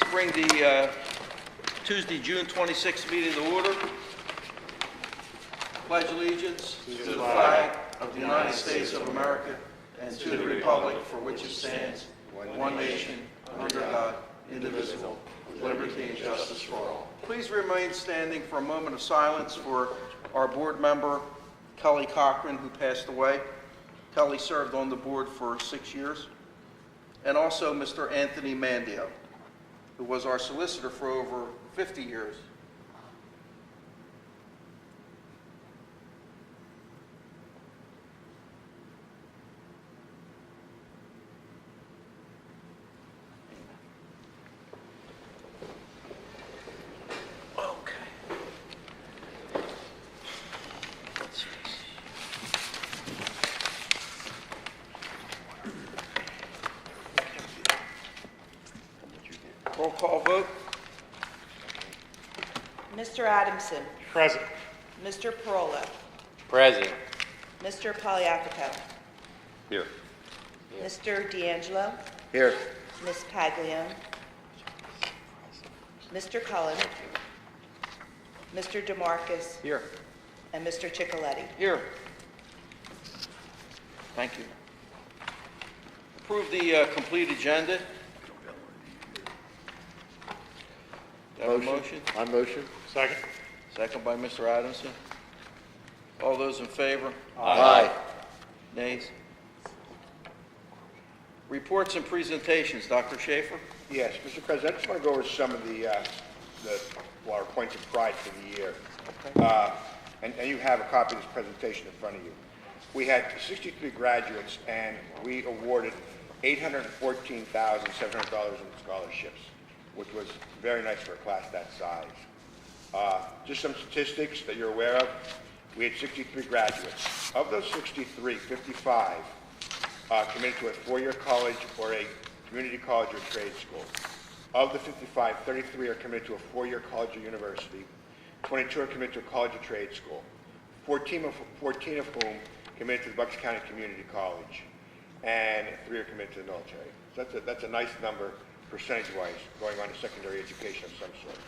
Let's bring the Tuesday, June 26th meeting to order. Pledge allegiance to the flag of the United States of America and to the republic for which it stands, one nation, under God, indivisible, with liberty and justice for all. Please remain standing for a moment of silence for our board member, Kelly Cochran, who passed away. Kelly served on the board for 6 years. And also Mr. Anthony Mandio, who was our solicitor for over 50 years. Roll call vote. Mr. Adamson. Present. Mr. Parola. Present. Mr. Poliakipo. Here. Mr. D'Angelo. Here. Ms. Paglione. Mr. Cullen. Mr. DeMarcus. Here. And Mr. Ciccoletti. Here. Thank you. Approve the complete agenda. Do I have a motion? I motion. Second. Second by Mr. Adamson. All those in favor? Aye. Nays? Reports and presentations. Dr. Schaefer? Yes, Mr. President, I just want to go over some of our points of pride for the year. And you have a copy of this presentation in front of you. We had 63 graduates, and we awarded $814,700 in scholarships, which was very nice for a class that size. Just some statistics that you're aware of. We had 63 graduates. Of those 63, 55 committed to a four-year college or a community college or trade school. Of the 55, 33 are committed to a four-year college or university. 22 are committed to a college or trade school. 14 of whom committed to the Bucks County Community College, and 3 are committed to the military. So that's a nice number, percentage-wise, going on to secondary education of some sort.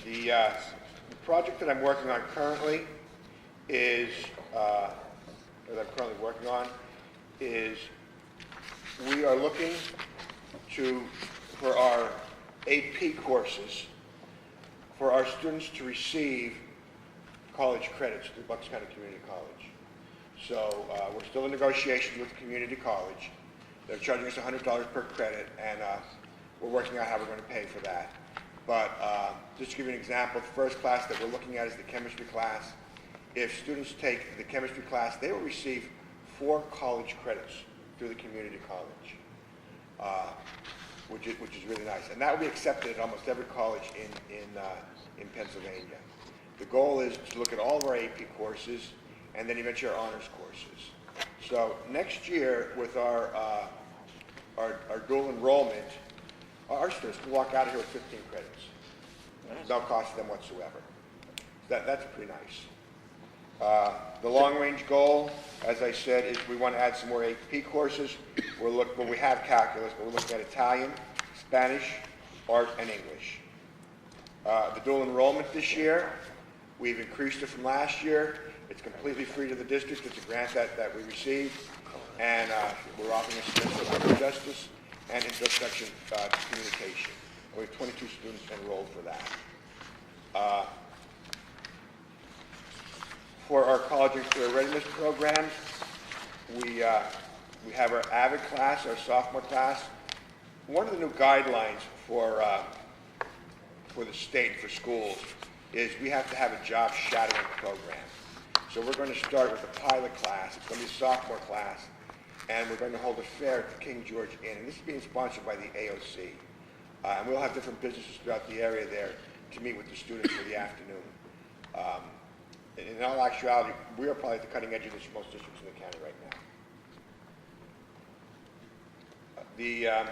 The project that I'm working on currently is, we are looking for our AP courses, for our students to receive college credits through Bucks County Community College. So we're still in negotiations with the community college. They're charging us $100 per credit, and we're working out how we're going to pay for that. But just to give you an example, the first class that we're looking at is the chemistry class. If students take the chemistry class, they will receive 4 college credits through the community college, which is really nice. And that will be accepted at almost every college in Pennsylvania. The goal is to look at all of our AP courses and then eventually our honors courses. So next year, with our dual enrollment, our students can walk out of here with 15 credits. No cost to them whatsoever. That's pretty nice. The long-range goal, as I said, is we want to add some more AP courses. We have calculus, but we're looking at Italian, Spanish, art, and English. The dual enrollment this year, we've increased it from last year. It's completely free to the district. It's a grant that we received, and we're offering a semester of criminal justice and introduction to communication. We have 22 students enrolled for that. For our college and career readiness programs, we have our AVID class, our sophomore class. One of the new guidelines for the state, for schools, is we have to have a job shadowing program. So we're going to start with a pilot class. It's going to be a sophomore class, and we're going to hold a fair at the King George Inn. And this is being sponsored by the AOC. And we'll have different businesses throughout the area there to meet with the students for the afternoon. In all actuality, we are probably at the cutting edge of this for most districts in the county right now.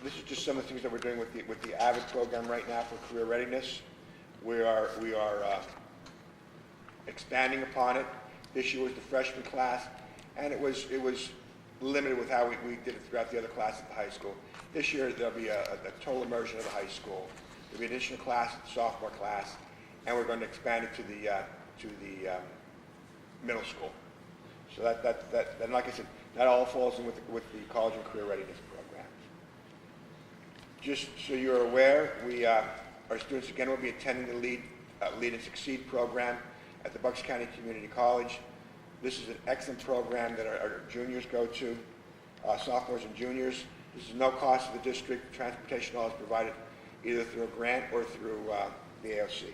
This is just some of the things that we're doing with the AVID program right now for career readiness. We are expanding upon it. This year was the freshman class, and it was limited with how we did it throughout the other classes at the high school. This year, there'll be a total immersion of the high school. There'll be an additional class, the sophomore class, and we're going to expand it to the middle school. So and like I said, that all falls in with the college and career readiness program. Just so you're aware, our students again will be attending the Lead and Succeed program at the Bucks County Community College. This is an excellent program that our juniors go to, sophomores and juniors. This is no cost to the district. Transportation all is provided either through a grant or through the AOC.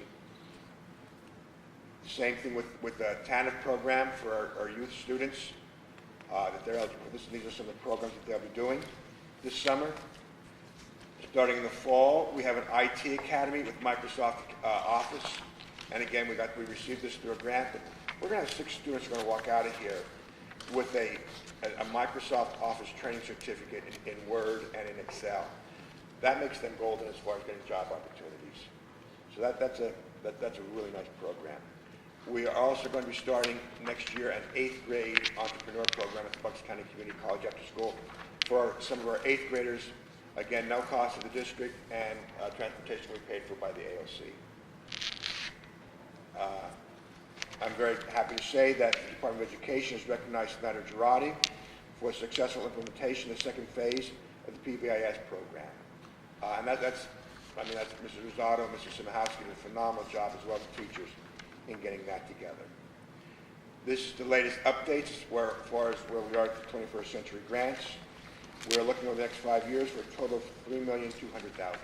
Same thing with the TANF program for our youth students that they're eligible for. These are some of the programs that they'll be doing this summer. Starting in the fall, we have an IT academy with Microsoft Office. And again, we received this through a grant, but we're going to have 6 students who are going to walk out of here with a Microsoft Office training certificate in Word and in Excel. That makes them golden as far as getting job opportunities. So that's a really nice program. We are also going to be starting next year an 8th grade entrepreneur program at the Bucks County Community College after school for some of our 8th graders. Again, no cost to the district, and transportation will be paid for by the AOC. I'm very happy to say that the Department of Education has recognized Senator Girardi for successful implementation of the second phase of the PBIS program. And that's Mrs. Rosado and Mr. Simahowski did a phenomenal job, as well as the teachers, in getting that together. This is the latest updates as far as where we are at the 21st Century Grants. We're looking over the next 5 years for a total of $3,200,000.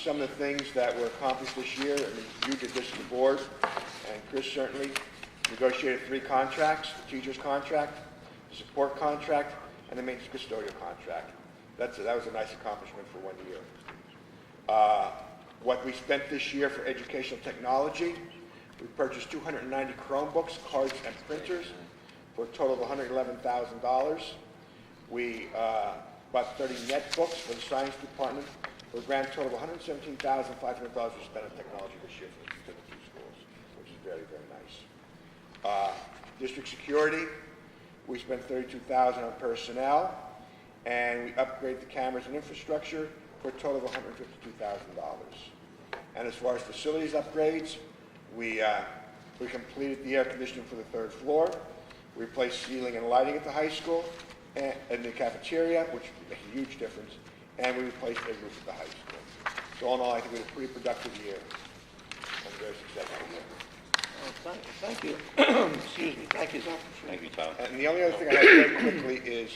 Some of the things that were accomplished this year, you did this to the board, and Chris certainly negotiated 3 contracts: the teacher's contract, the support contract, and the maintenance custodial contract. That was a nice accomplishment for 1 year. What we spent this year for educational technology, we purchased 290 Chromebooks, cards, and printers for a total of $111,000. We bought 30 netbooks for the science department for a grand total of $117,500 we spent on technology this year for the 2 schools, which is very, very nice. District security, we spent $32,000 on personnel, and we upgraded the cameras and infrastructure for a total of $152,000. And as far as facilities upgrades, we completed the air conditioning for the 3rd floor. We replaced ceiling and lighting at the high school and in the cafeteria, which makes a huge difference, and we replaced a roof at the high school. So all in all, I think we had a pretty productive year and a very successful year. Thank you. Excuse me. Thank you, Tom. Thank you, Tom. And the only other thing I have very quickly is,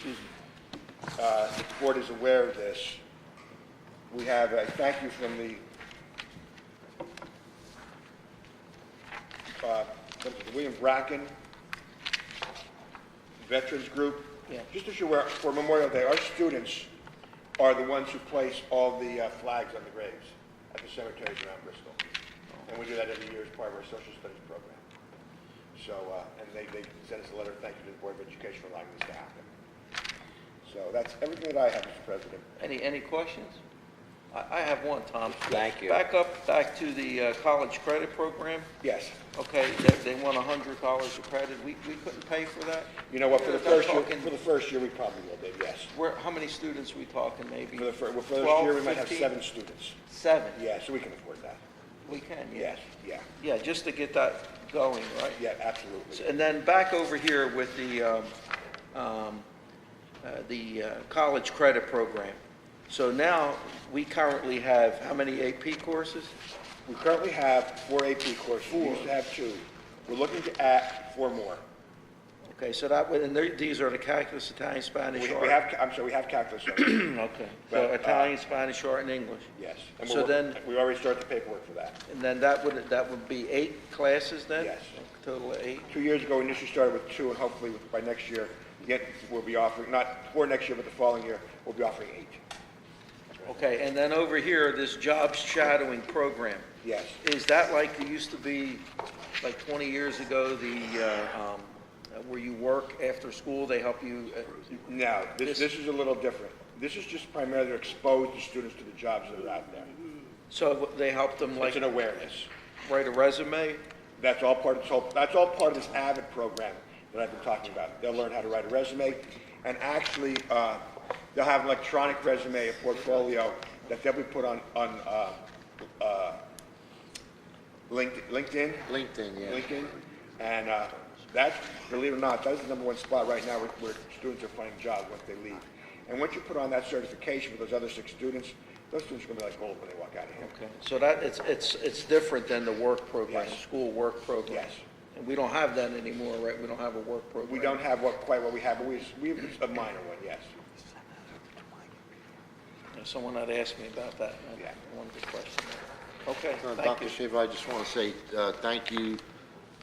the board is aware of this. We have a thank you from the William Bracken Veterans Group. Yeah. Just as you're aware, for Memorial Day, our students are the ones who place all the flags on the graves at the cemeteries around Bristol. And we do that every year as part of our social studies program. So, and they sent us a letter of thank you to the Board of Education for allowing this to happen. So that's everything that I have, Mr. President. Any questions? I have one, Tom. Thank you. Back to the college credit program. Yes. Okay, they want $100 of credit. We couldn't pay for that? You know what, for the They're first year, we probably will, Dave, yes. How many students are we talking, maybe? For the first 12, year, we might have 15? 7 students. 7? Yeah, so we can afford that. We can, yeah. Yes, yeah. Yeah, just to get that going, right? Yeah, absolutely. And then back over here with the college credit program. So now, we currently have how many AP courses? We currently have 4 AP courses. We used to have 2. We're looking to add 4 more. Okay, so that would, and these are the calculus, Italian, Spanish, We art? have calculus. already. Okay, so But, Italian, Spanish, art, and English. Yes. And So then- we already started the paperwork for that. And then that would be 8 classes then? Yes. A total of 8? 2 years ago, we initially started with 2, and hopefully by next year, we'll be offering, not for next year, but the following year, we'll be offering 8. Okay, and then over here, this job shadowing program. Yes. Is that like it used to be, like 20 years ago, where you work after school, they help you? No, this is a little different. This is just primarily to expose the students to the jobs that are out there. So they help them It's like an awareness. write a resume? That's all part of this AVID program. that I've been talking about. They'll learn how to write a resume, and actually, they'll have an electronic resume, a portfolio that they'll be put on LinkedIn. LinkedIn, and that's, believe it or not, that's the #1 spot right now where students are finding jobs once they leave. And once you put on that certification for those other 6 students, those students are going to be like gold when they walk out of here. Okay, so that, it's different than the work program, Yes. school work program? Yes. And we don't have that anymore, right? We don't have a work program? We don't have quite what we have, but we have a minor one, yes. Someone had asked me about that, and Yeah. I wanted to question that. Okay, thank Dr. you. Shaver, I just want to say thank you,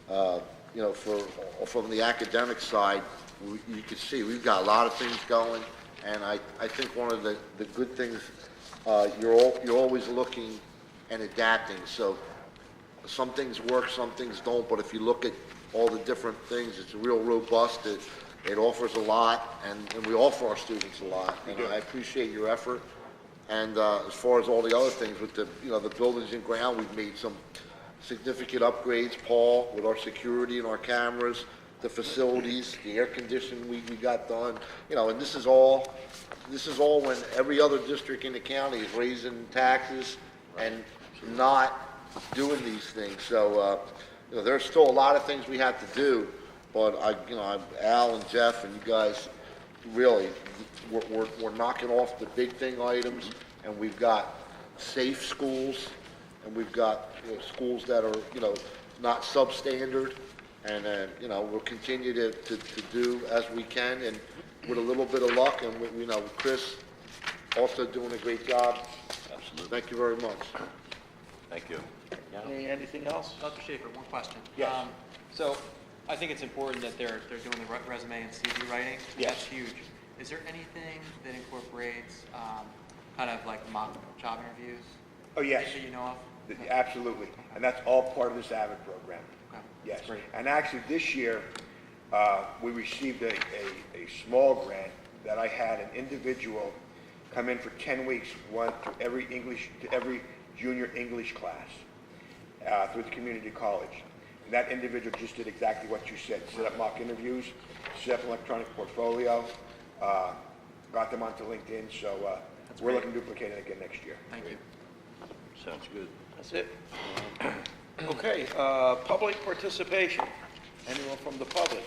from the academic side. You can see we've got a lot of things going, and I think one of the good things, you're always looking and adapting. So some things work, some things don't, but if you look at all the different things, it's real robust. It offers a lot, and we offer our students a lot, and I appreciate your effort. And as far as all the other things with the buildings and ground, we've made some significant upgrades, Paul, with our security and our cameras, the facilities, the air conditioning we got done, and this is all when every other district in the county is raising taxes and not doing these things. So, there's still a lot of things we have to do, but Al and Jeff and you guys, really, we're knocking off the big thing items, and we've got safe schools, and we've got schools that are, not substandard, and we'll continue to do as we can, and with a little bit of luck, and Chris also doing a great job. Absolutely. Thank you very much. Thank you. Anything else? Dr. Schaefer, one question. Yes. So I think it's important that they're doing the resume and CV writing. Yes. That's huge. Is there anything that incorporates kind of like mock job interviews? Oh, yes. That you know of? Absolutely, and that's all part of this AVID program. Okay. Yes, That's great. and actually this year, we received a small grant that I had an individual come in for 10 weeks, went to every junior English class through the community college. And that individual just did exactly what you said, set up mock interviews, set up an electronic portfolio, got them onto LinkedIn, so we're great. looking to duplicate it again next year. Thank you. Sounds good. That's it? Okay, public participation. Anyone from the public?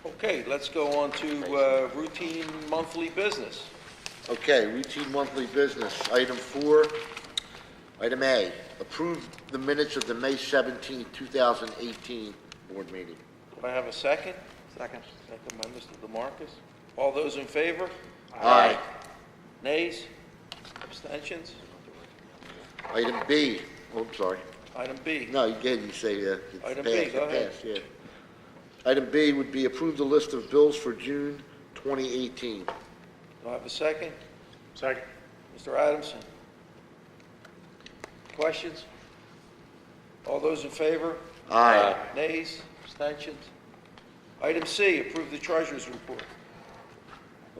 Okay, let's go on to routine monthly business. Okay, routine monthly business. Item 4, item A, approve the minutes of the May 17, 2018 board meeting. Do I have a second? Second. Second by Mr. DeMarcus. All those in favor? Aye. Nays? Abstentions? Item B, I'm sorry. Item B. No, you say it's Item passed, B, go ahead. passed, yeah. Item B would be approve the list of bills for June 2018. Do I have a second? Second. Mr. Adamson? Questions? All those in favor? Aye. Nays? Abstentions? Item C, approve the treasurer's report.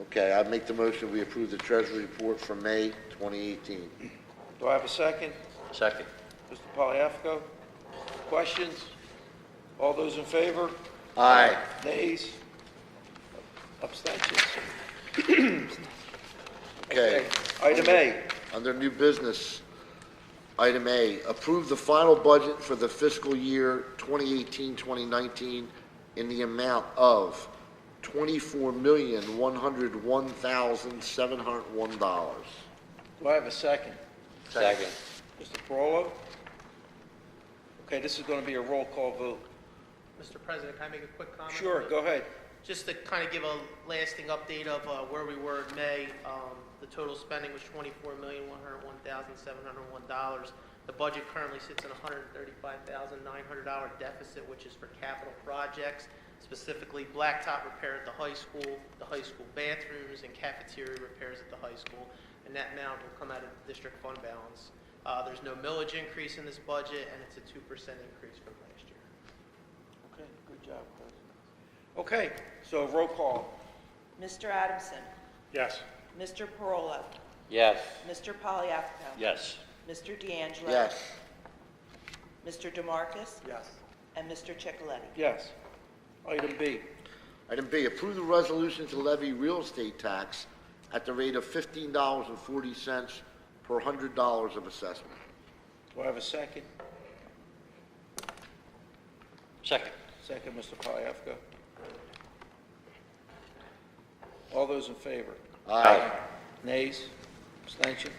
Okay, I make the motion, we approve the treasury report for May 2018. Do I have a second? Second. Mr. Poliafico? Questions? All those in favor? Aye. Nays? Abstentions? Okay. Item A, Under new business, item A, approve the final budget for the fiscal year 2018-2019 in the amount of $24,101,701. do I have a second? Second. Mr. Parolo? Okay, this is going to be a roll call vote. Mr. President, can I make a quick comment? Sure, go ahead. Just to kind of give a lasting update of where we were in May, the total spending was $24,101,701. The budget currently sits in a $135,900 deficit, which is for capital projects, specifically blacktop repair at the high school bathrooms, and cafeteria repairs at the high school, and that amount will come out of the district fund balance. There's no millage increase in this budget, and it's a 2% increase from last year. Okay, good job, President. Okay, so roll call. Mr. Adamson? Yes. Mr. Parolo? Yes. Mr. Poliafico? Yes. Mr. D'Angelo? Yes. Mr. DeMarcus, Yes. and Mr. Chicoletti. Yes. Item B. Item B, approve the resolution to levy real estate tax at the rate of $15.40 per $100 of assessment. Do I have a second? Second. Second, Mr. Paliafco. All those in favor? Aye. Nays? Abstentions?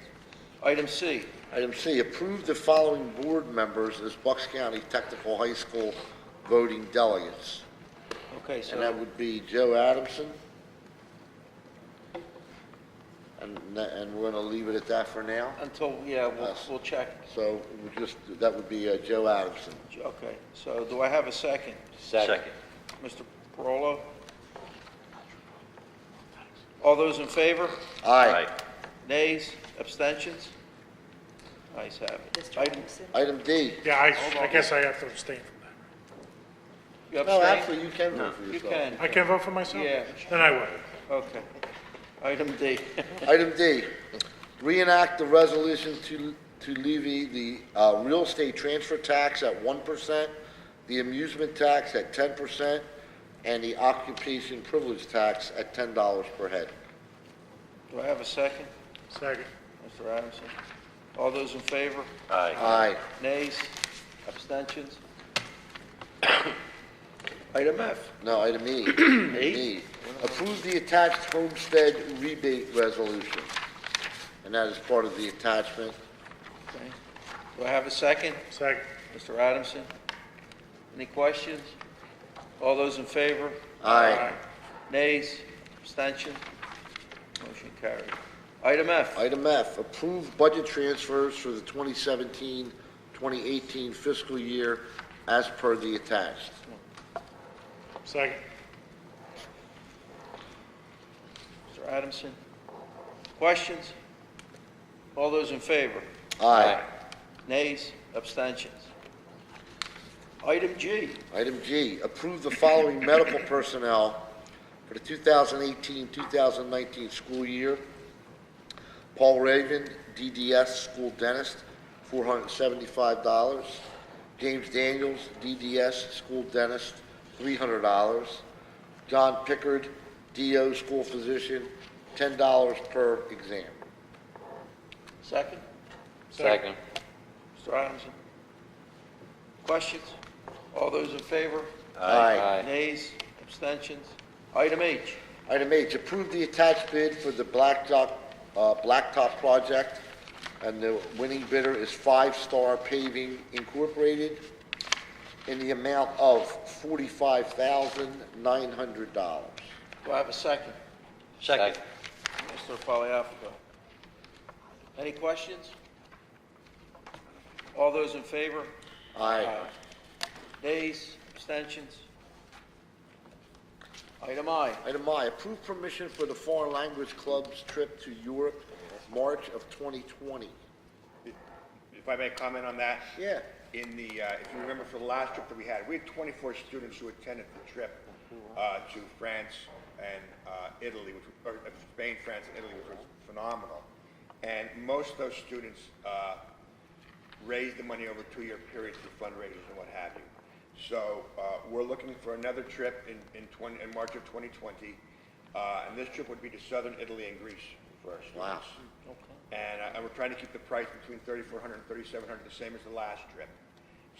Item C. Item C, approve the following board members as Bucks County Technical High School voting delegates. Okay, And that so, would be Joe Adamson. And we're going to leave it at that for now. until, yeah, Yes. we'll check. So that would be Joe Adamson. Okay, so do I have a second? Second. Mr. Parolo? All those in favor? Aye. Nays? Abstentions? Ayes have it. Mr. Item, Adamson. Item D. Yeah, Hold I on. guess I have to abstain from that. you No, abstain? actually, you can vote for You yourself. can. I can vote for myself? Yeah. Then I will. Okay. Item D. Item D, reenact the resolution to levy the real estate transfer tax at 1%, the amusement tax at 10%, and the occupation privilege tax at $10 per head. Do I have a second? Second. Mr. Adamson? All those in favor? Aye. Aye. Nays? Abstentions? Item F. No, item E. E? E, approve the attached homestead rebate resolution. And that is part of the attachment. Okay. Do I have a second? Second. Mr. Adamson? Any questions? All those in favor? Aye. Nays? Abstention? Motion carried. Item F. Item F, approve budget transfers for the 2017-2018 fiscal year as per the attached. Second. Mr. Adamson? Questions? All those in favor? Aye. Nays? Abstentions? Item G. Item G, approve the following medical personnel for the 2018-2019 school year. Paul Raven, DDS, school dentist, $475. James Daniels, DDS, school dentist, $300. John Pickard, DO, school physician, $10 per exam. Second? Second. Mr. Adamson? Questions? All those in favor? Aye. Nays? Abstentions? Item H. Item H, approve the attached bid for the blacktop project, and the winning bidder is Five Star Paving Incorporated in the amount of $45,900. Do I have a second? Second. Mr. Poliafico. Any questions? All those in favor? Aye. Nays? Abstentions? Item I. Item I, approve permission for the Foreign Language Club's trip to Europe, March of 2020. If I may comment on that? Yeah. In the, if you remember for the last trip that we had 24 students who attended the trip to France and Italy, or Spain, France, and Italy, which was phenomenal. And most of those students raised the money over a 2-year period through fundraisers and what have you. So we're looking for another trip in March of 2020, and this trip would be to southern Italy and Greece for our students. Wow. And we're trying to keep the price between $3,400 and $3,700, the same as the last trip.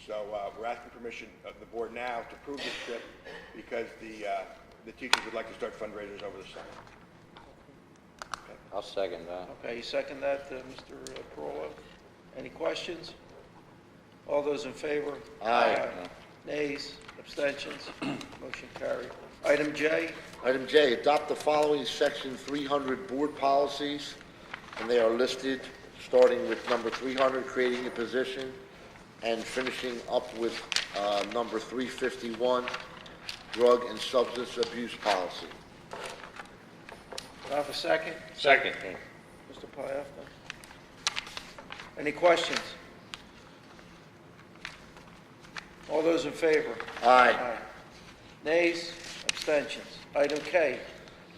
So we're asking permission of the board now to approve this trip because the teachers would like to start fundraisers over the summer. I'll second that. Okay, you second that, Mr. Parolo? Any questions? All those in favor? Aye. Nays? Abstentions? Motion carried. Item J. Item J, adopt the following Section 300 board policies, and they are listed, starting with number 300, creating a position, and finishing up with number 351, drug and substance abuse policy. Do I have a second? Second. Mr. Paliafco? Any questions? All those in favor? Aye. Nays? Abstentions? Item K.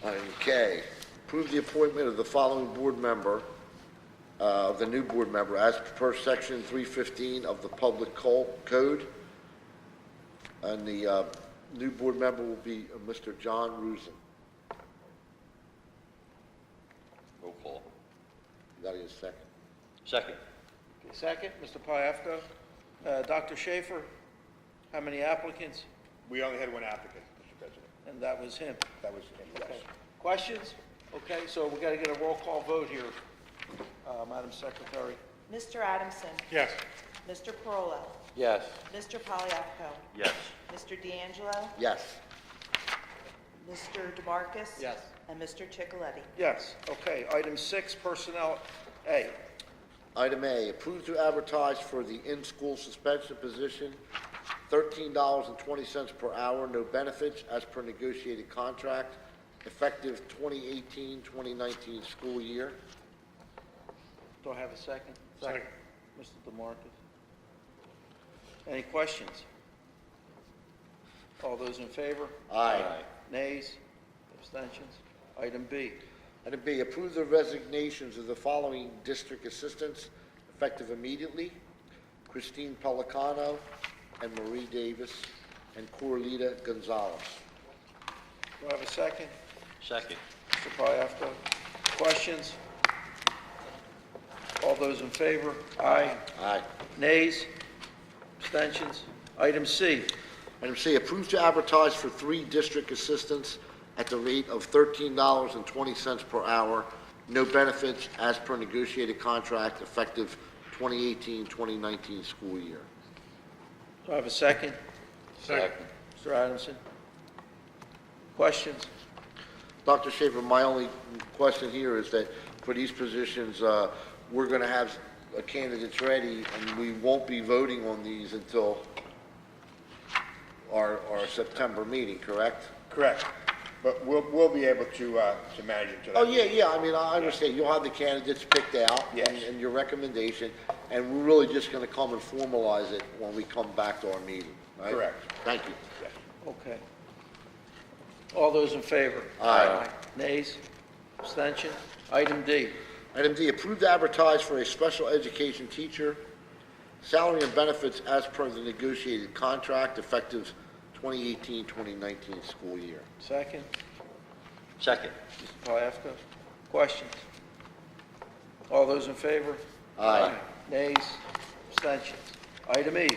Item K, approve the appointment of the following board member of the new board member as per section 315 of the public code. And the new board member will be Mr. John Rusin. Roll call. You got to get a second. Second. Okay, second, Mr. Piafko. Dr. Schaefer, how many applicants? We only had one applicant, Mr. President. And that was him. That was him, yes. Okay. Questions? Okay, so we got to get a roll call vote here, Madam Secretary. Mr. Adamson. Yes. Mr. Corolla. Yes. Mr. Polyafco. Yes. Mr. D'Angelo. Yes. Mr. DeMarcus. Yes. And Mr. Chicoletti. Yes, okay. Item 6, Personnel A. Item A, approve to advertise for the in-school suspension position, $13.20 per hour, no benefits, as per negotiated contract, effective 2018-2019 school year. Do I have a second? Second. Mr. DeMarcus. Any questions? All those in favor? Aye. Nays? Abstentions? Item B. Item B, approve the resignations of the following district assistants effective immediately: Christine Pelicano and Marie Davis and Corlita Gonzalez. Do I have a second? Second. Mr. Piafko. Questions? All those in favor? Aye. Aye. Nays? Abstentions? Item C. Item C, approve to advertise for 3 district assistants at the rate of $13.20 per hour, no benefits, as per negotiated contract, effective 2018-2019 school year. Do I have a second? Second. Mr. Adamson. Questions? Dr. Schaefer, my only question here is that for these positions, we're going to have candidates ready, and we won't be voting on these until our September meeting, correct? Correct. But we'll be able to manage it to that. Oh, yeah, I mean, I understand. You'll have the candidates picked out Yes. and your recommendation, and we're really just going to come and formalize it when we come back to our meeting, right? Correct. Thank you. Yes. Okay. All those in favor? Aye. Nays? Abstention? Item D. Item D, approve to advertise for a special education teacher, salary and benefits as per the negotiated contract, effective 2018-2019 school year. Second. Second. Mr. Piafko. Questions? All those in favor? Aye. Nays? Abstentions? Item E.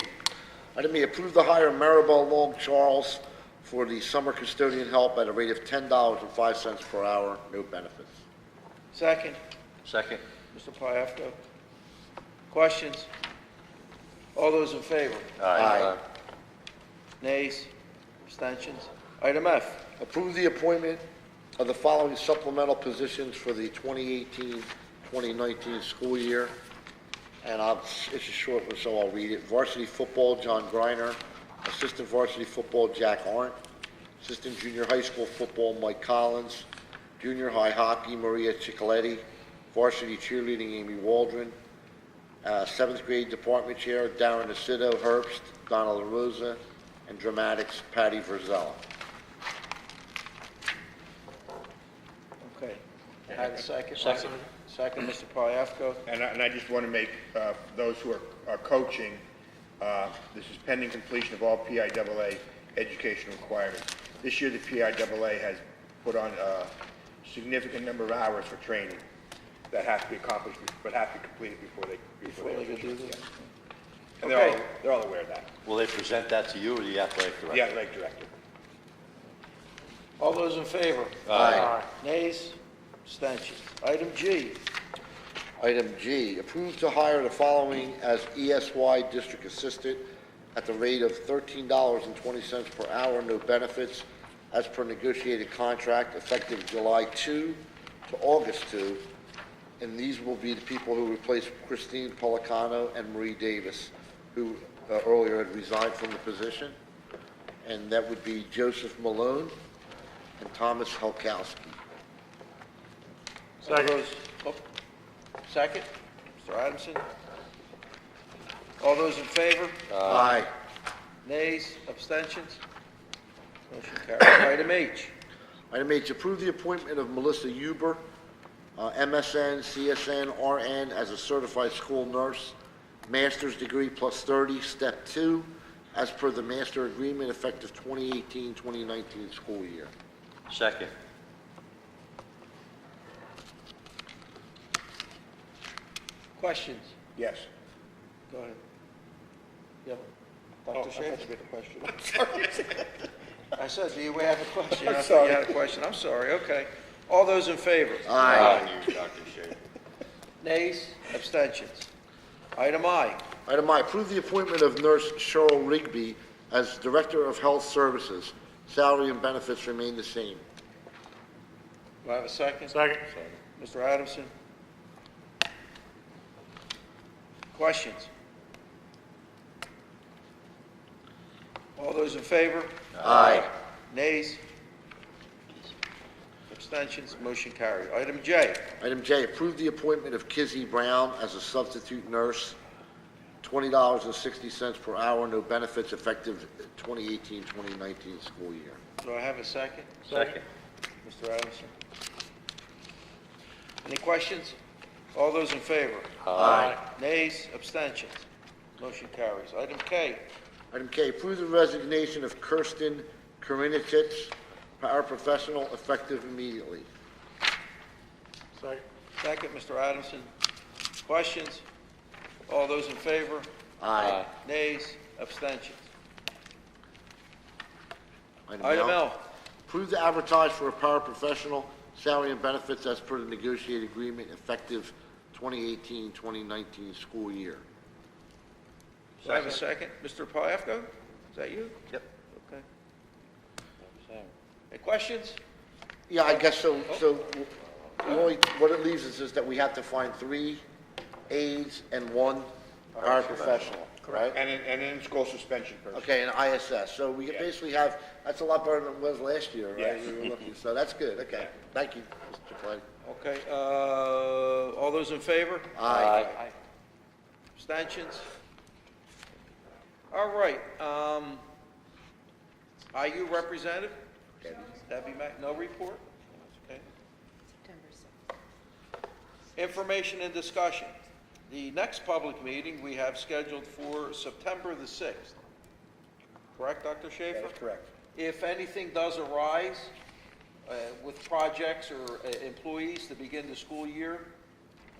Item E, approve the hire of Maribel Long Charles for the summer custodian help at a rate of $10.05 per hour, no benefits. Second. Second. Mr. Piafko. Questions? All those in favor? Aye. Nays? Abstentions? Item F. Approve the appointment of the following supplemental positions for the 2018-2019 school year. And it's a short one, so I'll read it. Varsity football, John Greiner. Assistant varsity football, Jack Arndt. Assistant junior high school football, Mike Collins. Junior high hockey, Maria Cicoletti. Varsity cheerleading, Amy Waldron. 7th grade department chair, Darren Acido, Herbst, Donna La Rosa, and dramatics, Patty Verzella. Okay. Have a second? Second. Second, Mr. Piafko. And I just want to make those who are coaching, this is pending completion of all PIAA education requirements. This year, the PIAA has put on a significant number of hours for training that have to be accomplished, but have to be completed before they can do this? And Okay. they're all aware of that. Will they present that to you or the athletic director? The athletic director. All those in favor? Aye. Nays? Abstentions? Item G. Item G, approve to hire the following as ESY district assistant at the rate of $13.20 per hour, no benefits, as per negotiated contract, effective July 2 to August 2. And these will be the people who replace Christine Pelicano and Marie Davis, who earlier had resigned from the position. And that would be Joseph Malone and Thomas Helkowski. All those- oh, Second, Mr. Adamson. All those in favor? Aye. Nays? Abstentions? Motion carries. Item H. Item H, approve the appointment of Melissa Huber MSN, CSN, RN as a certified school nurse, master's degree plus 30, step 2, as per the master agreement effective 2018-2019 school year. Second. Questions? Yes. Go ahead. Yep. Oh, I Dr. thought Schaefer? you had a question. I'm sorry. I said, do you have a question? I'm I thought sorry. you had a question. I'm sorry, okay. All those in favor? Aye. Nays? Abstentions? Item I. Item I, approve the appointment of Nurse Cheryl Rigby as Director of Health Services. Salary and benefits remain the same. Do I have a second? Second. Mr. Adamson? Questions? All those in favor? Aye. Nays? Abstentions? Motion carried. Item J. Item J, approve the appointment of Kizzy Brown as a substitute nurse, $20.60 per hour, no benefits, effective 2018-2019 school year. Do I have a second? Second. Mr. Adamson? Any questions? All those in favor? Aye. Nays? Abstentions? Motion carries. Item K. Item K, approve the resignation of Kirsten Karinicich, paraprofessional, effective immediately. Second. Second, Mr. Adamson. Questions? All those in favor? Aye. Nays? Abstentions? Item Item L. Approve to advertise for a paraprofessional, salary and benefits as per the negotiated agreement, effective 2018-2019 school year. Do I have a second? Mr. Palafko? Is that you? Yep. Okay. Any questions? Yeah, I guess so. What it leaves us is that we have to find 3 aides and 1 paraprofessional, right? And an in-school suspension person. Okay, and ISS. So we basically have, that's a lot better than it was last year, right? Yes. We were looking, so that's good, okay. Thank you, Mr. Clay. Okay, all those in favor? Aye. Abstentions? All right, IU representative? Debbie Mack, no report? Okay. September 6th. Information and discussion. The next public meeting we have scheduled for September the 6th. Correct, Dr. Schaefer? That is correct. If anything does arise with projects or employees to begin the school year,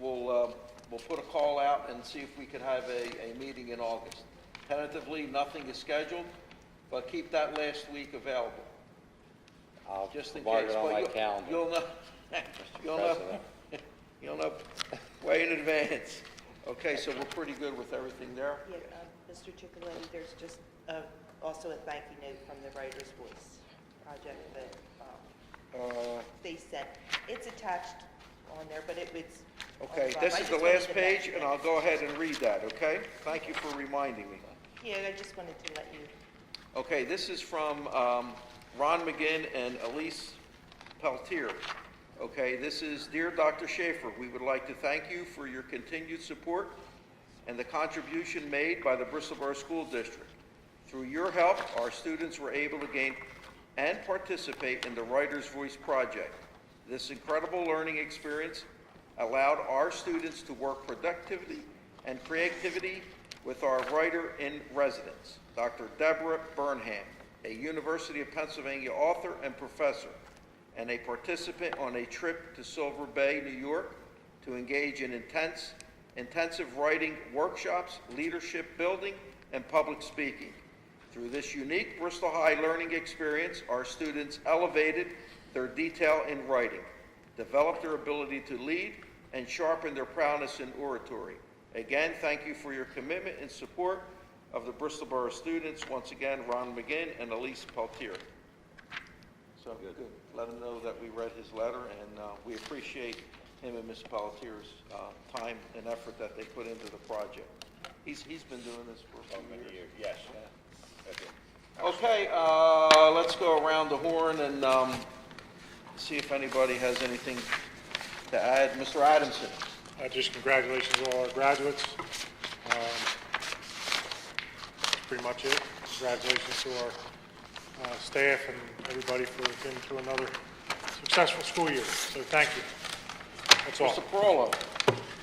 we'll put a call out and see if we can have a meeting in August. Tentatively, nothing is scheduled, but keep that last week available. Just in mark case. it on But my you'll- calendar. You'll know, you'll know way in advance. Okay, so we're pretty good with everything there? Yeah, Mr. Chicoletti, there's just also a thank you note from the Writer's Voice project that they sent. It's attached on there, but it's... Okay, I this is just the wanted last to page, mention and it. I'll go ahead and read that, okay? Thank you for reminding me. Yeah, I just wanted to let you... Okay, this is from Ron McGinn and Elise Peltier. Okay, this is, Dear Dr. Schaefer, we would like to thank you for your continued support and the contribution made by the Bristol Borough School District. Through your help, our students were able to gain and participate in the Writer's Voice project. This incredible learning experience allowed our students to work productively and creativity with our writer in residence, Dr. Deborah Burnham, a University of Pennsylvania author and professor, and a participant on a trip to Silver Bay, New York, to engage in intensive writing workshops, leadership building, and public speaking. Through this unique Bristol High learning experience, our students elevated their detail in writing, developed their ability to lead, and sharpened their prowess in oratory. Again, thank you for your commitment and support of the Bristol Borough students. Once again, Ron McGinn and Elise Peltier. So good. Let him know that we read his letter, and we appreciate him and Ms. Peltier's time and effort that they put into the project. He's been doing this for a few years. Yes. Okay, let's go around the horn and see if anybody has anything to add. Mr. Adamson. Just congratulations to all our graduates. That's pretty much it. Congratulations to our staff and everybody for getting through another successful school year. So thank you. That's all. Mr. Perolo.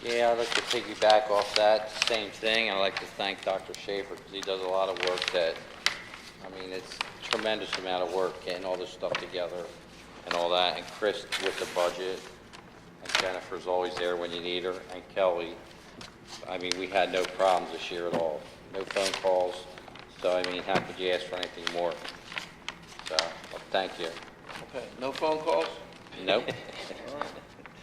Yeah, I'd like to piggyback off that, same thing. I'd like to thank Dr. Schaefer because he does a lot of work that, I mean, it's a tremendous amount of work getting all this stuff together and all that. And Chris with the budget, and Jennifer's always there when you need her, and Kelly. I mean, we had no problems this year at all. No phone calls. So, I mean, how could you ask for anything more? So, well, thank you. Okay, no phone calls? Nope.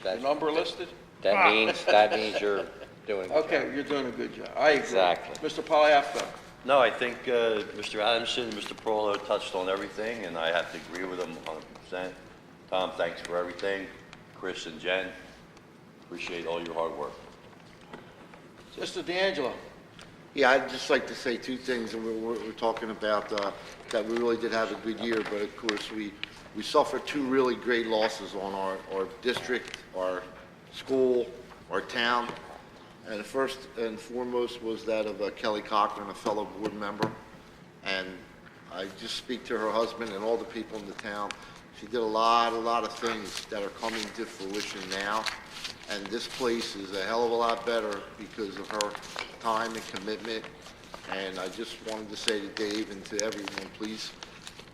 The number listed? That means you're doing good. Okay, you're doing a good job. I agree. Exactly. Mr. Poliafco. No, I think Mr. Adamson, Mr. Perolo touched on everything, and I have to agree with him 100%. Tom, thanks for everything. Chris and Jen, appreciate all your hard work. Mr. D'Angelo. Yeah, I'd just like to say two things, and we're talking about that we really did have a good year, but of course we suffered two really great losses on our district, our school, our town, and first and foremost was that of Kelly Cochran, a fellow board member, and I just speak to her husband and all the people in the town. She did a lot of things that are coming to fruition now, and this place is a hell of a lot better because of her time and commitment, and I just wanted to say to Dave and to everyone, please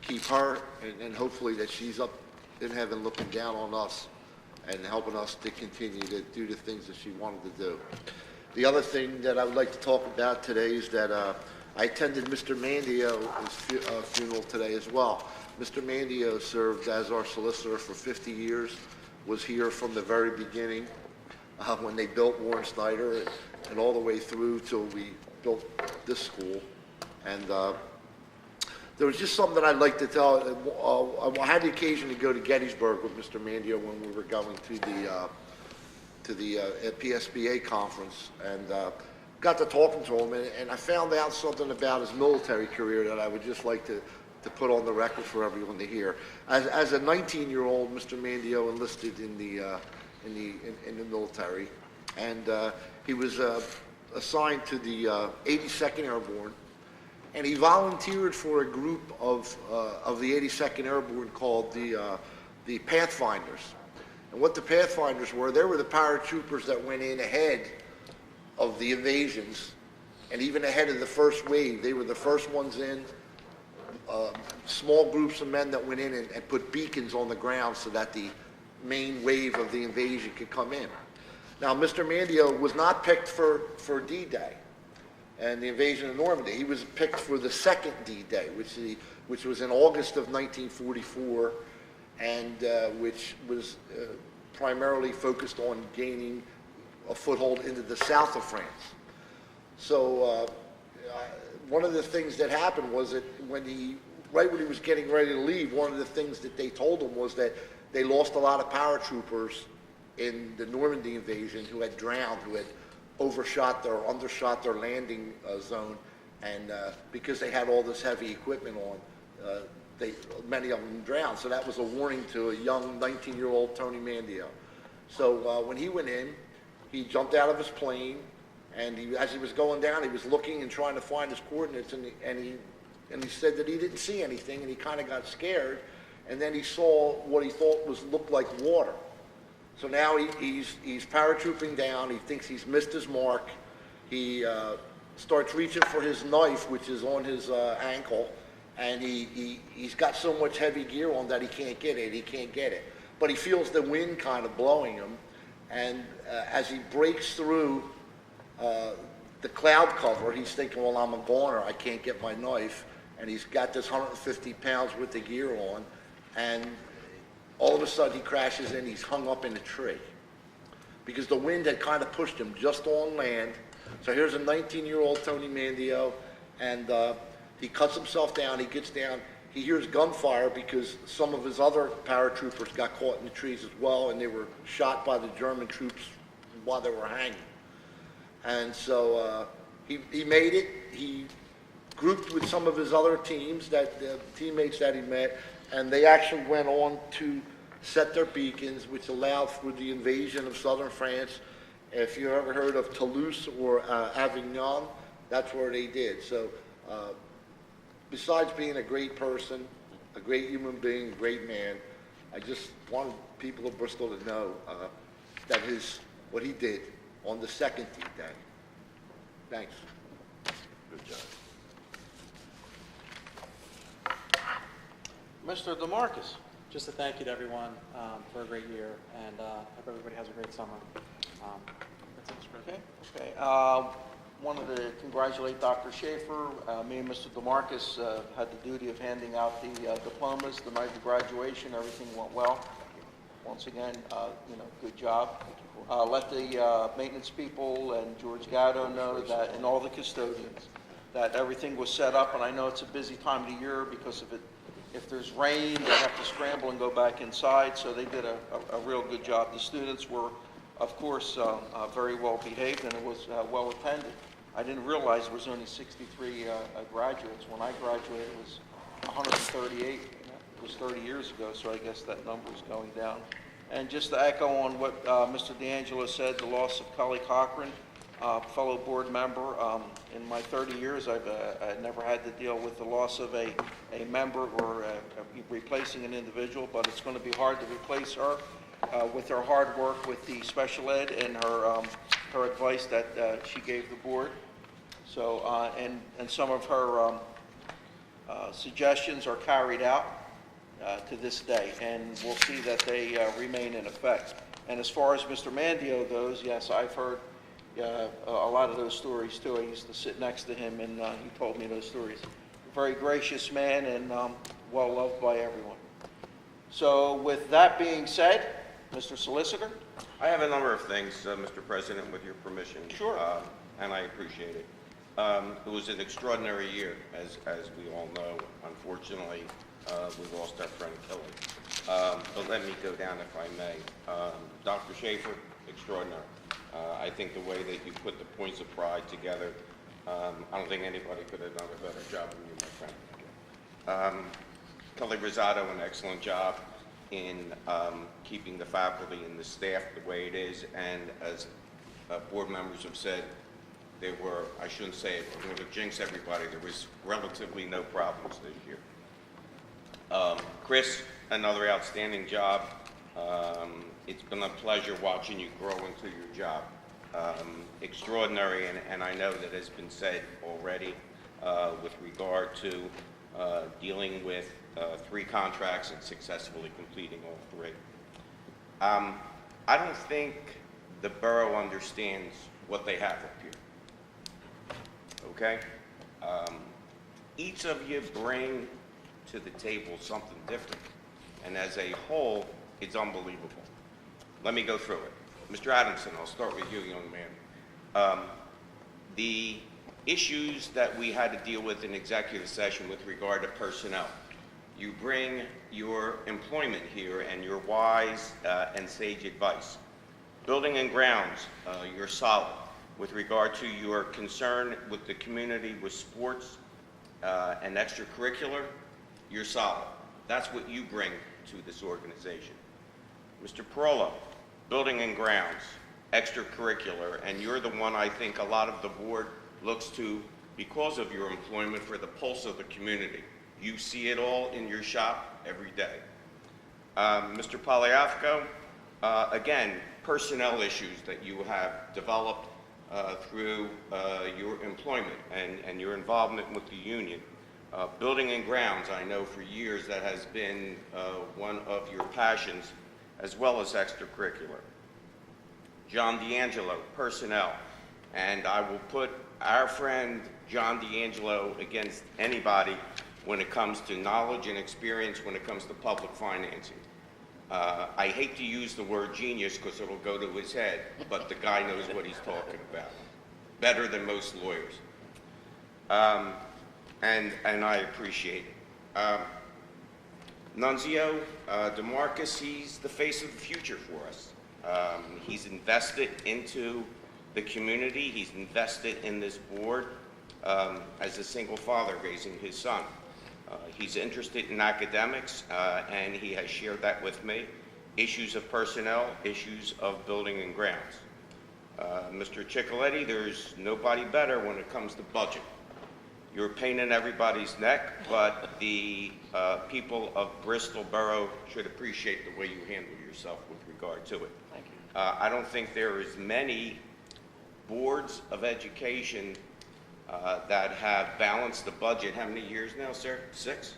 keep her, and hopefully that she's up in heaven looking down on us and helping us to continue to do the things that she wanted to do. The other thing that I would like to talk about today is that I attended Mr. Mandio's funeral today as well. Mr. Mandio served as our solicitor for 50 years, was here from the very beginning when they built Warren Snyder and all the way through till we built this school. And there was just something that I'd like to tell. I had the occasion to go to Gettysburg with Mr. Mandio when we were going to the PSBA conference, and got to talking to him, and I found out something about his military career that I would just like to put on the record for everyone to hear. As a 19-year-old, Mr. Mandio enlisted in the military, and he was assigned to the 82nd Airborne, and he volunteered for a group of the 82nd Airborne called the Pathfinders. And what the Pathfinders were, they were the paratroopers that went in ahead of the invasions, and even ahead of the first wave. They were the first ones in, small groups of men that went in and put beacons on the ground so that the main wave of the invasion could come in. Now, Mr. Mandio was not picked for D-Day and the invasion of Normandy. He was picked for the second D-Day, which was in August of 1944, and which was primarily focused on gaining a foothold into the south of France. So one of the things that happened was that right when he was getting ready to leave, one of the things that they told him was that they lost a lot of paratroopers in the Normandy invasion who had drowned, who had undershot their landing zone, and because they had all this heavy equipment on, many of them drowned. So that was a warning to a young 19-year-old Tony Mandio. So when he went in, he jumped out of his plane, and as he was going down, he was looking and trying to find his coordinates, and he said that he didn't see anything, and he kind of got scared, and then he saw what he thought looked like water. So now he's paratrooping down. He thinks he's missed his mark. He starts reaching for his knife, which is on his ankle, and he's got so much heavy gear on that he can't get it. But he feels the wind kind of blowing him, and as he breaks through the cloud cover, he's thinking, well, I'm a goner, I can't get my knife, and he's got this 150 pounds worth of gear on, and all of a sudden he crashes in, he's hung up in a tree, because the wind had kind of pushed him just on land. So here's a 19-year-old Tony Mandio, and he cuts himself down, he gets down, he hears gunfire because some of his other paratroopers got caught in the trees as well, and they were shot by the German troops while they were hanging. And so he made it. He grouped with some of his other teammates that he met, and they actually went on to set their beacons, which allowed for the invasion of southern France. If you ever heard of Toulouse or Avignon, that's where they did. So besides being a great person, a great human being, a great man, I just wanted people of Bristol to know what he did on the second D-Day. Thanks. Good job. Mr. DeMarcus. Just a thank you to everyone for a great year, and hope everybody has a great summer. That's it, Mr. President. Okay. Wanted to congratulate Dr. Schaefer. Me and Mr. DeMarcus had the duty of handing out the diplomas the night of graduation. Everything went well. Once again, good job. Let the maintenance people and George Gatto know that, and all the custodians, that everything was set up. And I know it's a busy time of the year because if there's rain, they have to scramble and go back inside. So they did a real good job. The students were, of course, very well behaved, and it was well attended. I didn't realize there was only 63 graduates. When I graduated, it was 138. It was 30 years ago, so I guess that number is going down. And just to echo on what Mr. D'Angelo said, the loss of Kelly Cochran, fellow board member. In my 30 years, I've never had to deal with the loss of a member or replacing an individual, but it's going to be hard to replace her with her hard work with the special ed and her advice that she gave the board. So, and some of her suggestions are carried out to this day, and we'll see that they remain in effect. And as far as Mr. Mandio goes, yes, I've heard a lot of those stories too. I used to sit next to him, and he told me those stories. Very gracious man and well loved by everyone. So with that being said, Mr. Solicitor? I have a number of things, Mr. President, with your permission. Sure. And I appreciate it. It was an extraordinary year, as we all know. Unfortunately, we lost our friend Kelly. But let me go down, if I may. Dr. Schaefer, extraordinary. I think the way that you put the points of pride together, I don't think anybody could have done a better job than you, my friend. Kelly Rosado, an excellent job in keeping the faculty and the staff the way it is, and as board members have said, there were, I shouldn't say it, I'm going to jinx everybody, there was relatively no problems this year. Chris, another outstanding job. It's been a pleasure watching you grow into your job. Extraordinary, and I know that has been said already with regard to dealing with 3 contracts and successfully completing all 3. I don't think the borough understands what they have up here. Okay? Each of you bring to the table something different, and as a whole, it's unbelievable. Let me go through it. Mr. Adamson, I'll start with you, young man. The issues that we had to deal with in executive session with regard to personnel. You bring your employment here and your wise and sage advice. Building and grounds, you're solid. With regard to your concern with the community with sports and extracurricular, you're solid. That's what you bring to this organization. Mr. Perolo, building and grounds, extracurricular, and you're the one I think a lot of the board looks to because of your employment for the pulse of the community. You see it all in your shop every day. Mr. Poliafco, again, personnel issues that you have developed through your employment and your involvement with the union. Building and grounds, I know for years that has been one of your passions, as well as extracurricular. John D'Angelo, personnel, and I will put our friend John D'Angelo against anybody when it comes to knowledge and experience when it comes to public financing. I hate to use the word genius because it'll go to his head, but the guy knows what he's talking about, better than most lawyers. And I appreciate it. Nunzio DeMarcus, he's the face of the future for us. He's invested into the community. He's invested in this board as a single father raising his son. He's interested in academics, and he has shared that with me. Issues of personnel, issues of building and grounds. Mr. Ciccoletti, there's nobody better when it comes to budget. You're a pain in everybody's neck, but the people of Bristol Borough should appreciate the way you handle yourself with regard to it. Thank you. I don't think there is many boards of education that have balanced the budget. How many years now, sir? 6?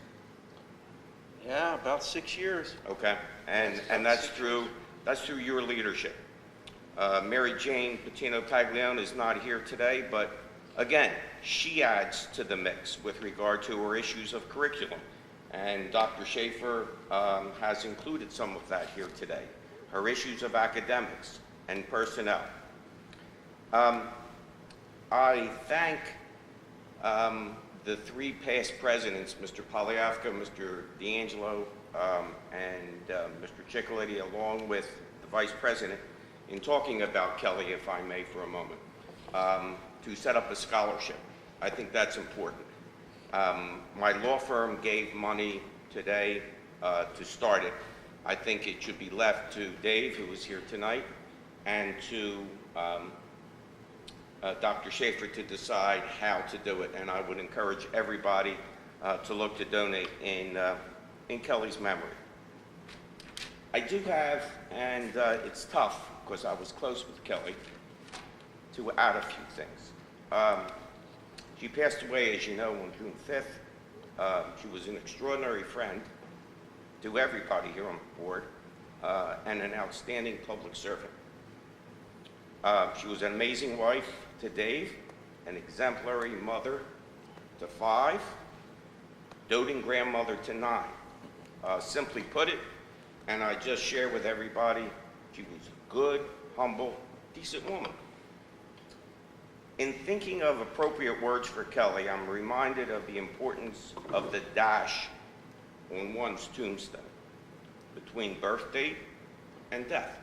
Yeah, about 6 years. Okay, and that's through your leadership. Mary Jane Patino Taglione is not here today, but again, she adds to the mix with regard to her issues of curriculum. And Dr. Schaefer has included some of that here today, her issues of academics and personnel. I thank the 3 past presidents, Mr. Polyafka, Mr. D'Angelo, and Mr. Ciccoletti, along with the vice president, in talking about Kelly, if I may, for a moment, to set up a scholarship. I think that's important. My law firm gave money today to start it. I think it should be left to Dave, who is here tonight, and to Dr. Schaefer to decide how to do it, and I would encourage everybody to look to donate in Kelly's memory. I do have, and it's tough because I was close with Kelly, to add a few things. She passed away, as you know, on June 5th. She was an extraordinary friend to everybody here on the board and an outstanding public servant. She was an amazing wife to Dave, an exemplary mother to 5, doting grandmother to 9. Simply put it, and I just share with everybody, she was a good, humble, decent woman. In thinking of appropriate words for Kelly, I'm reminded of the importance of the dash on one's tombstone between birth date and death.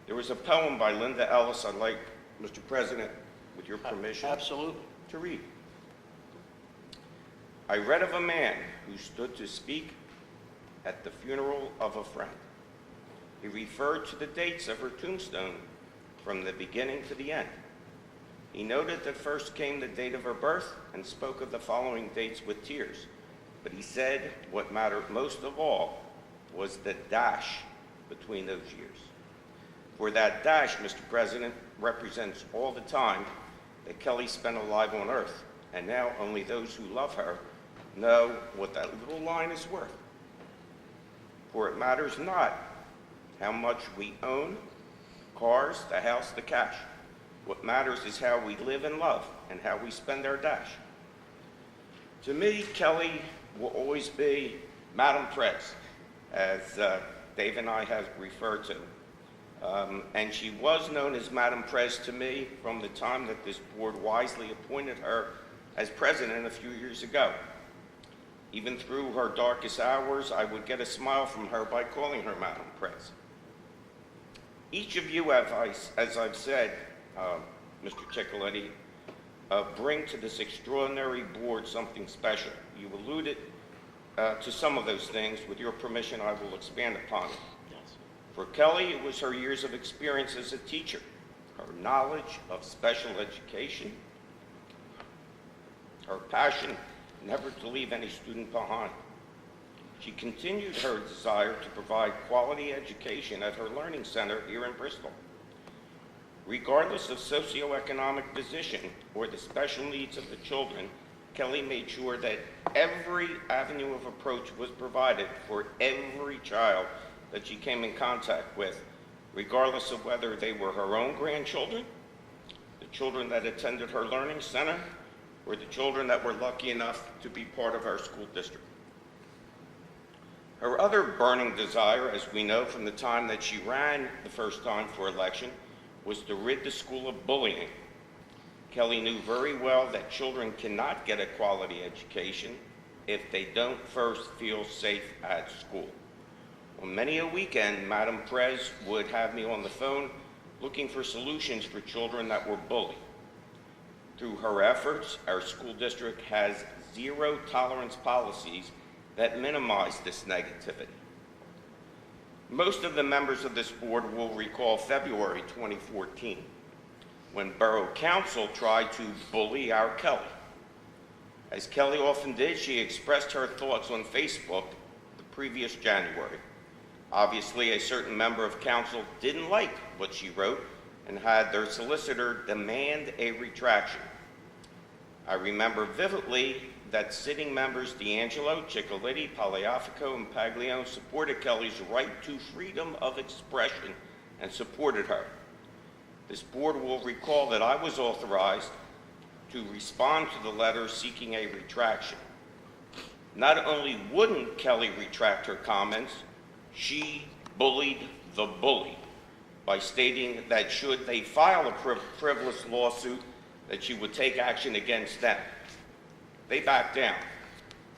There was a poem by Linda Ellis I'd like, Mr. President, with your permission, Absolutely. to read. I read of a man who stood to speak at the funeral of a friend. He referred to the dates of her tombstone from the beginning to the end. He noted that first came the date of her birth and spoke of the following dates with tears. But he said what mattered most of all was the dash between those years. For that dash, Mr. President, represents all the time that Kelly spent alive on earth. And now only those who love her know what that little line is worth. For it matters not how much we own, cars, the house, the cash. What matters is how we live and love and how we spend our dash. To me, Kelly will always be Madame Prez, as Dave and I have referred to. And she was known as Madame Prez to me from the time that this board wisely appointed her as president a few years ago. Even through her darkest hours, I would get a smile from her by calling her Madame Prez. Each of you, as I've said, Mr. Ciccoletti, bring to this extraordinary board something special. You alluded to some of those things. With your permission, I will expand upon it. Yes. For Kelly, it was her years of experience as a teacher, her knowledge of special education, her passion never to leave any student behind. She continued her desire to provide quality education at her learning center here in Bristol. Regardless of socioeconomic position or the special needs of the children, Kelly made sure that every avenue of approach was provided for every child that she came in contact with, regardless of whether they were her own grandchildren, the children that attended her learning center, or the children that were lucky enough to be part of our school district. Her other burning desire, as we know from the time that she ran the first time for election, was to rid the school of bullying. Kelly knew very well that children cannot get a quality education if they don't first feel safe at school. On many a weekend, Madame Prez would have me on the phone looking for solutions for children that were bullied. Through her efforts, our school district has zero tolerance policies that minimize this negativity. Most of the members of this board will recall February 2014, when Borough Council tried to bully our Kelly. As Kelly often did, she expressed her thoughts on Facebook the previous January. Obviously, a certain member of council didn't like what she wrote and had their solicitor demand a retraction. I remember vividly that sitting members D'Angelo, Ciccoletti, Pagliafico, and Paglione supported Kelly's right to freedom of expression and supported her. This board will recall that I was authorized to respond to the letter seeking a retraction. Not only wouldn't Kelly retract her comments, she bullied the bully by stating that should they file a frivolous lawsuit, that she would take action against them. They backed down.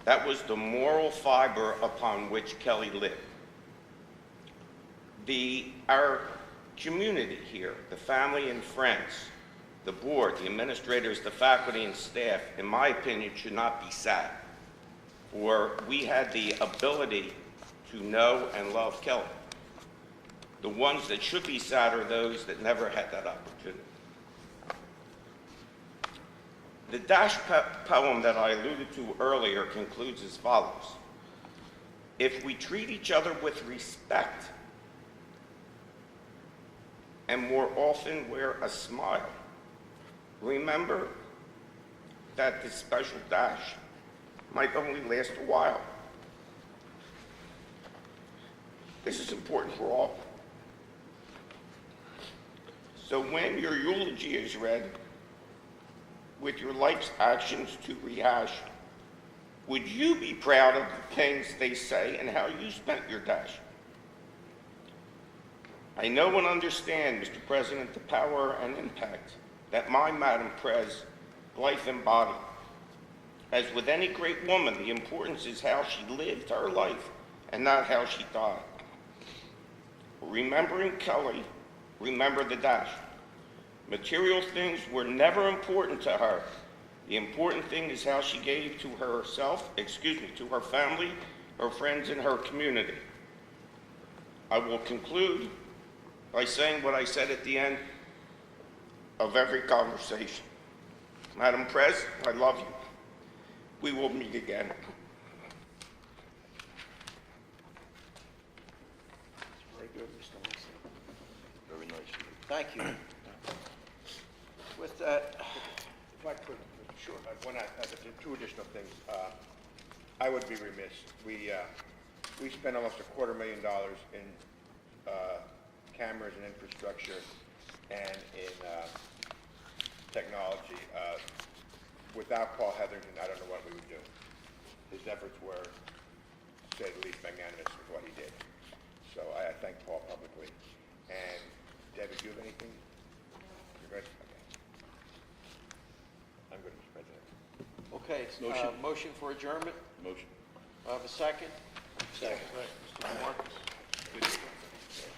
That was the moral fiber upon which Kelly lived. Our community here, the family and friends, the board, the administrators, the faculty and staff, in my opinion, should not be sad. For we had the ability to know and love Kelly. The ones that should be sad are those that never had that opportunity. The Dash poem that I alluded to earlier concludes as follows. If we treat each other with respect and more often wear a smile, remember that this special dash might only last a while. This is important for all. So when your eulogy is read, with your life's actions to rehash, would you be proud of the things they say and how you spent your dash? I know and understand, Mr. President, the power and impact that my Madam Pres life embodied. As with any great woman, the importance is how she lived her life and not how she died. Remembering Kelly, remember the dash. Material things were never important to her. The important thing is how she gave to herself, to her family, her friends, and her community. I will conclude by saying what I said at the end of every conversation. Madam Pres, I love you. We will meet again. Very good, Mr. Mason. Very nice. Thank you. With that, If I could, sure, two additional things. I would be remiss. We spent almost $250,000 in cameras and infrastructure and in technology. Without Paul Hetherington, I don't know what we would do. His efforts were, to say the least, magnanimous with what he did. So I thank Paul publicly. And Debbie, do you have anything? You're good? Okay. I'm good, Mr. President. okay, motion for adjournment. Motion. I have a second. Second.